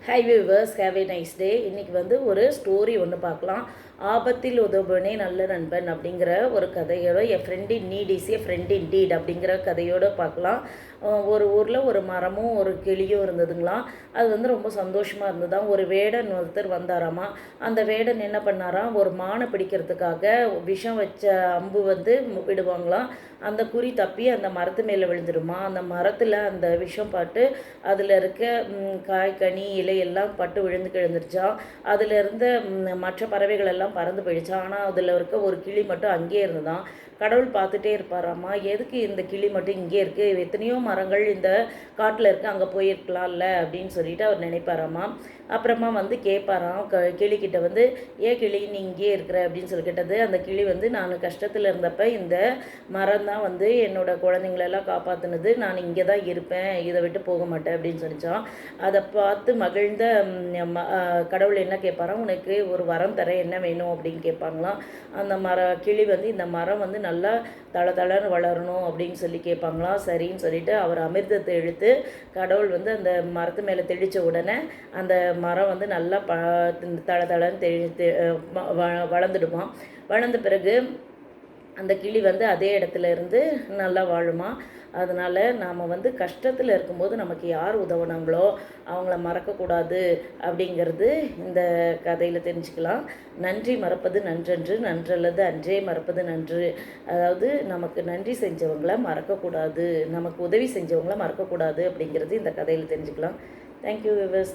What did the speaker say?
High viewers, have a nice day. இன்றைக்கி வந்து ஒரு ஸ்டோரி ஒன்று பார்க்கலாம். ஆபத்தில் உதவுனே நல்ல நண்பன் அப்படிங்கிற ஒரு கதையோட a friend in need is a friend in deed அப்படிங்கிற கதையோடு பார்க்கலாம். ஒரு ஊரில் ஒரு மரமும் ஒரு கிளியும் இருந்ததுங்களாம். அது வந்து ரொம்ப சந்தோஷமாக இருந்ததாம். ஒரு வேடன் ஒருத்தர் வந்தாராமா. அந்த வேடன் என்ன பண்ணாராம், ஒரு மானை பிடிக்கிறதுக்காக விஷம் வச்ச அம்பு வந்து விடுவாங்களாம். அந்த குறி தப்பி அந்த மரத்து மேலே விழுந்துடுமா. அந்த மரத்தில் அந்த விஷம் பட்டு அதில் இருக்க காய் கனி இலை எல்லாம் பட்டு விழுந்துருச்சான். அதில் இருந்த மற்ற பறவைகள் எல்லாம் பறந்து போயிடுச்சா. ஆனால் அதில் இருக்க ஒரு கிளி மட்டும் அங்கேயே இருந்ததான். கடவுள் பார்த்துட்டே இருப்பாராம்மா, எதுக்கு இந்த கிளி மட்டும் இங்கே இருக்குது, எத்தனையோ மரங்கள் இந்த காட்டில் இருக்குது, அங்கே போயிருக்கலாம்ல அப்படின்னு சொல்லிட்டு அவர் நினைப்பாராம்மா. அப்புறமா வந்து கேட்பாராம் கிளிக்கிட்ட வந்து, ஏன் கிளி நீ இங்கேயே இருக்கிற அப்படின்னு சொல்லி கேட்டது. அந்த கிளி வந்து, நான் கஷ்டத்தில் இருந்தப்ப இந்த மரம் தான் வந்து என்னோடய குழந்தைங்களெல்லாம் காப்பாற்றினது, நான் இங்கே தான் இருப்பேன், இதை விட்டு போக மாட்டேன் அப்படின்னு சொல்லிச்சான். அதை பார்த்து மகிழ்ந்த கடவுள் என்ன கேட்பாராம், உனக்கு ஒரு வரம் தர, என்ன வேணும் அப்படின்னு கேட்பாங்களாம். அந்த கிளி வந்து, இந்த மரம் வந்து நல்லா தளன்னு வளரணும் அப்படின்னு சொல்லி கேட்பாங்களாம். சரின்னு சொல்லிட்டு அவர் அமிர்தத்தை இழுத்து கடவுள் வந்து அந்த மரத்து மேலே தெளித்த உடனே அந்த மரம் வந்து நல்லா தளன்னு வளர்ந்துடுமா. வளர்ந்த பிறகு அந்த கிளி வந்து அதே இடத்துல இருந்து நல்லா வாழுமா. அதனால் நாம் வந்து கஷ்டத்தில் இருக்கும்போது நமக்கு யார் உதவுனாங்களோ அவங்கள மறக்கக்கூடாது அப்படிங்கிறது இந்த கதையில் தெரிஞ்சுக்கலாம். நன்றி மறப்பது நன்றன்று, நன்றல்லது அன்றே மறப்பது நன்று. அதாவது நமக்கு நன்றி செஞ்சவங்கள மறக்கக்கூடாது, நமக்கு உதவி செஞ்சவங்கள மறக்கக்கூடாது அப்படிங்கிறது இந்த கதையில் தெரிஞ்சுக்கலாம். Thank you viewers.